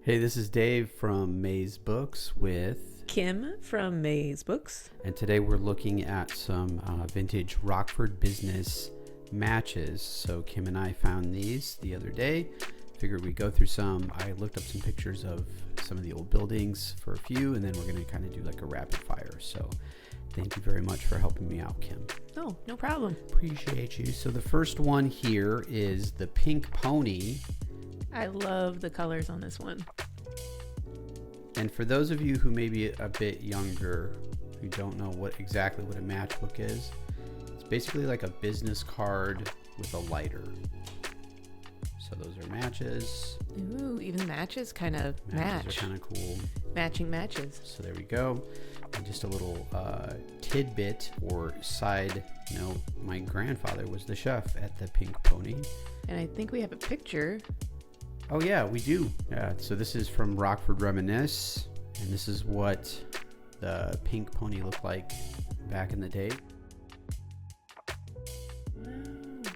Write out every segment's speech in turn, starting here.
Hey, this is Dave from Matchbooks with Kim from Matchbooks. and today we're looking at some vintage Rockford business matches. So Kim and I found these the other day. Figured we'd go through some. I looked up some pictures of some of the old buildings for a few, and then we're going to kind of do like a rapid fire. So thank you very much for helping me out, Kim. Oh, no problem. Appreciate you. So the first one here is the Pink Pony. I love the colors on this one. And for those of you who may be a bit younger, who don't know exactly what a matchbook is, it's basically like a business card with a lighter. So those are matches. Ooh, even matches kind of Matches match. are kind of cool. Matching matches. So there we go. And just a little tidbit or side note, my grandfather was the chef at the Pink Pony. And I think we have a picture. Oh yeah, we do. Yeah, so this is from Rockford Reminisce, and this is what the Pink Pony looked like back in the day.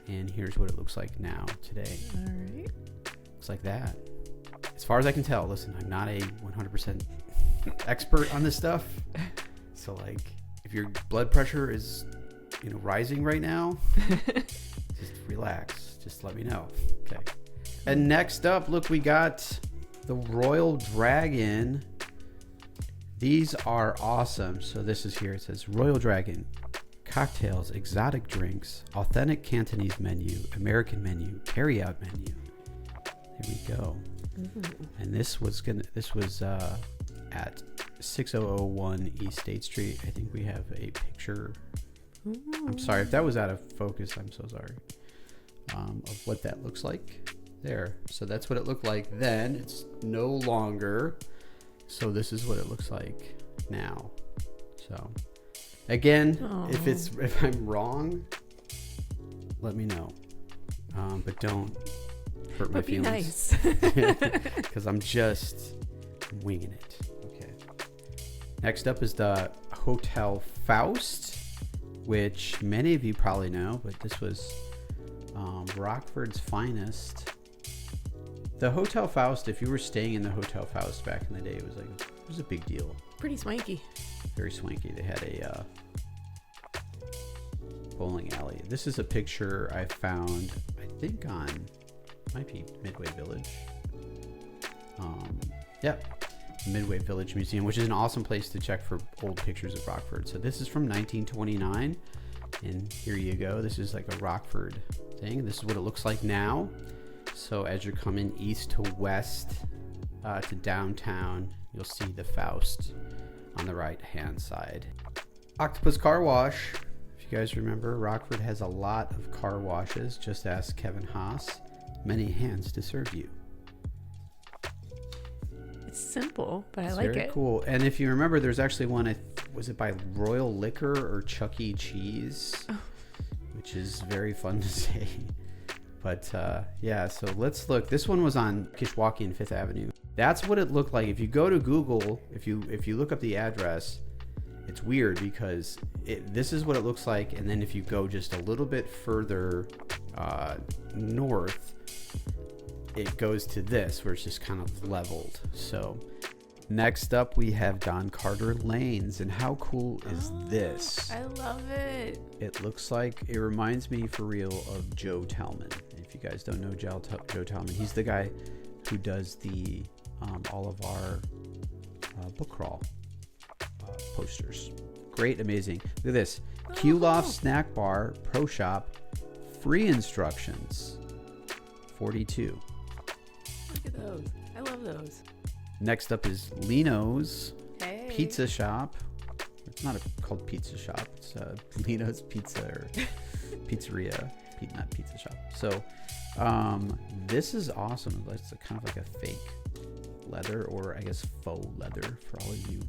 And here's what it looks like now, today. All right. Looks like that. As far as I can tell, listen, I'm not a 100% expert on this stuff. So like, if your blood pressure is, rising right now, just relax. Just let me know. Okay. And next up, look, we got the Royal Dragon. These are awesome. So this is here. It says Royal Dragon, cocktails, exotic drinks, authentic Cantonese menu, American menu, carry-out menu. There we go. Mm-hmm. And this was at 6001 East State Street. I think we have a picture. Ooh. I'm sorry if that was out of focus. I'm so sorry. Of what that looks like. There. So that's what it looked like then. It's no longer. So this is what it looks like now. So again, if I'm wrong, let me know. But don't hurt my feelings. Be nice. Because I'm just winging it. Okay. Next up is the Hotel Faust, which many of you probably know, but this was Rockford's finest. The Hotel Faust, if you were staying in the Hotel Faust back in the day, it was a big deal. Pretty swanky. Very swanky. They had a bowling alley. This is a picture I found, I think might be Midway Village. Midway Village Museum, which is an awesome place to check for old pictures of Rockford. So this is from 1929, and here you go. This is like a Rockford thing. This is what it looks like now. So as you're coming east to west to downtown, you'll see the Faust on the right hand side. Octopus Car Wash. If you guys remember, Rockford has a lot of car washes. Just ask Kevin Haas. Many hands to serve you. It's simple, but I like Very it. cool. And if you remember, there's actually one, was it by Royal Liquor or Chuck E. Cheese? Oh. Which is very fun to say. But yeah, so let's look. This one was on Kishwaukee and Fifth Avenue. That's what it looked like. If you go to Google, if you look up the address, it's weird because this is what it looks like. And then if you go just a little bit further north, it goes to this where it's just kind of leveled. So next up we have Don Carter Lanes, and how cool is this? I love it. It looks like, it reminds me for real of Joe Talman. If you guys don't know Joe Talman, he's the guy who does the all of our book crawl posters. Great, amazing. Look at this. Q Loft Snack Bar Pro Shop, free instructions, 42. Look at those. I love those. Next up is Lino's Hey. Pizza Shop. It's not called Pizza Shop. It's Lino's Pizza or Pizzeria, not Pizza Shop. So this is awesome. It's kind of like a fake leather, or I guess faux leather for all of you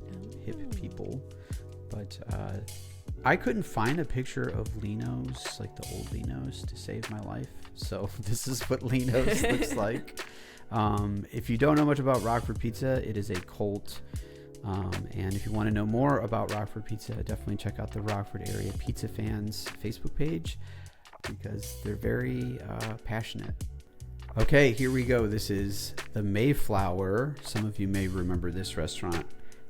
hip people. But I couldn't find a picture of Lino's, like the old Lino's, to save my life. So this is what Lino's looks like. If you don't know much about Rockford Pizza, it is a cult. And if you want to know more about Rockford Pizza, definitely check out the Rockford Area Pizza Fans Facebook page, because they're very passionate Okay, here we go. This is the Mayflower. Some of you may remember this restaurant.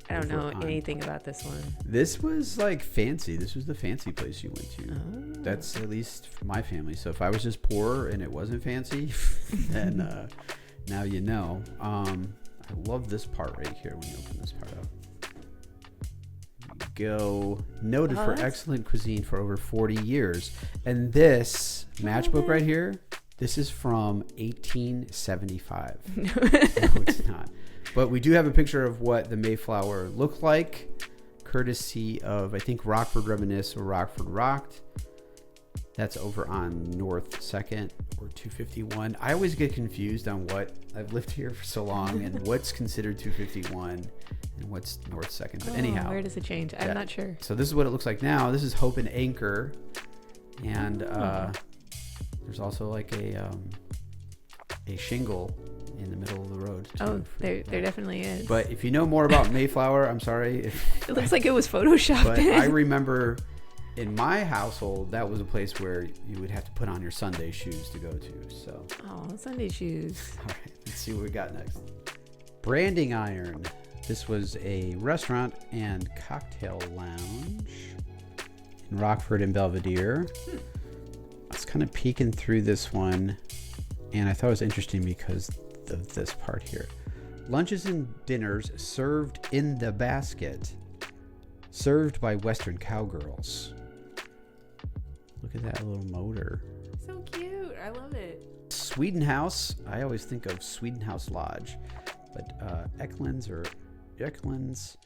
I don't know over on- anything about this one. This was like fancy. This was the fancy place you went to. Oh. That's at least for my family. So if I was just poor and it wasn't fancy, then now you know. I love this part right here when you open this part up. Go. Noted for excellent cuisine for over 40 years. And this matchbook right here, this is from 1875. No, it's not. But we do have a picture of what the Mayflower looked like, courtesy of, I think, Rockford Reminisce or Rockford Rocked. That's over on North 2nd or 251. I always get confused on what, I've lived here for so long, and what's considered 251 and what's North 2nd. But anyhow. Where does it change? I'm not sure. So this is what it looks like now. This is Hope and Anchor. And there's also like a shingle in the middle of the road. There definitely is. But if you know more about Mayflower, I'm sorry. It looks like it was photoshopped. But I remember in my household, that was a place where you would have to put on your Sunday shoes to go to. So. Oh, Sunday shoes. All right, let's see what we got next. Branding Iron. This was a restaurant and cocktail lounge in Rockford and Belvedere. I was kind of peeking through this one, and I thought it was interesting because of this part here. Lunches and dinners served in the basket, served by Western cowgirls. Look at that little motor. So cute. I love it. Sweden House. I always think of Sweden House Lodge, but Eklund's or Eklund's,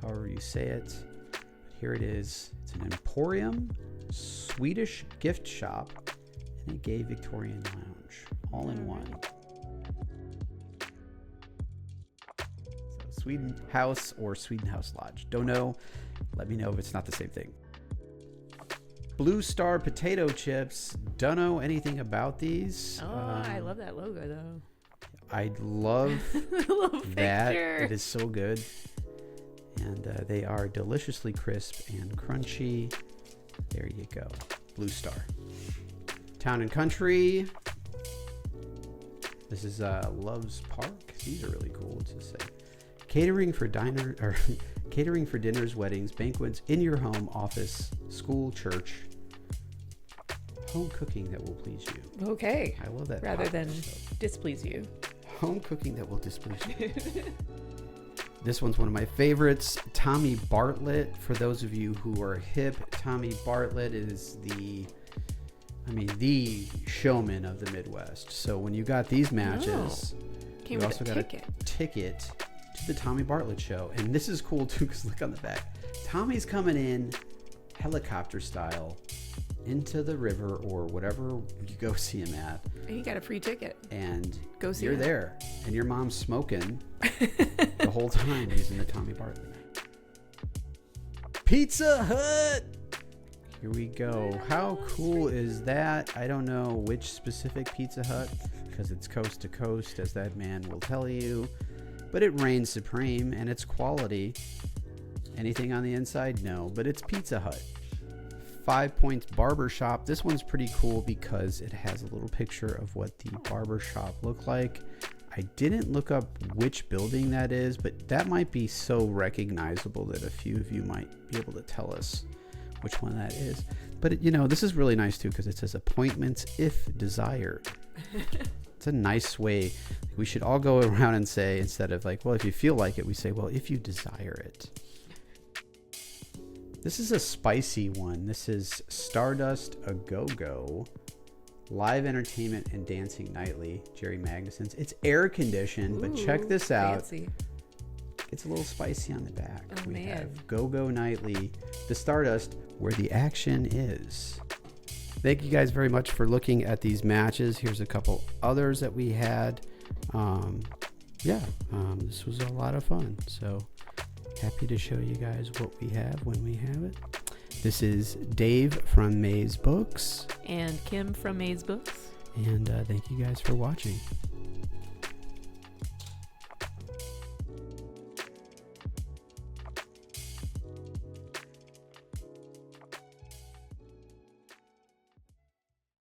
however you say it. Here it is. It's an emporium, Swedish gift shop, and a gay Victorian lounge, all in one. So Sweden House or Sweden House Lodge. Don't know. Let me know if it's not the same thing. Blue Star potato chips. Don't know anything about these. I love that logo though. I love that. Picture. It is so good. And they are deliciously crisp and crunchy. There you go. Blue Star. Town and Country. This is Love's Park. These are really cool. What's this say? Catering for dinners, weddings, banquets in your home, office, school, church. Home cooking that will please you. Okay. I love that. Rather than stuff. displease you. Home cooking that will displease you. This one's one of my favorites. Tommy Bartlett. For those of you who are hip, Tommy Bartlett is the showman of the Midwest. So when you got these matches, Came you with also got ticket. a ticket to the Tommy Bartlett show. And this is cool too, because look on the back. Tommy's coming in helicopter style into the river or whatever you go see him at. And you got a free ticket. And Go see you're him. there. And your mom's smoking the whole time using the Tommy Bartlett. Pizza Hut! Here we go. How cool is that? I don't know which specific Pizza Hut, because it's coast to coast, as that man will tell you. But it reigns supreme, and it's quality. Anything on the inside? No, but it's Pizza Hut. 5 Points Barber Shop. This one's pretty cool because it has a little picture of what the barber shop looked like. I didn't look up which building that is, but that might be so recognizable that a few of you might be able to tell us which one that is. But this is really nice too, because it says appointments if desired. It's a nice way. We should all go around and say, instead of like, well, if you feel like it, we say, well, if you desire it. This is a spicy one. This is Stardust A Go-Go. Live entertainment and dancing nightly. Jerry Magnuson's. It's air conditioned, but check this out. Fancy. It's a little spicy on the back. Oh, we man. have Go-Go Nightly, the Stardust, where the action is. Thank you guys very much for looking at these matches. Here's a couple others that we had. This was a lot of fun. So happy to show you guys what we have when we have it. This is Dave from Matchbooks. And Kim from Matchbooks. And thank you guys for watching.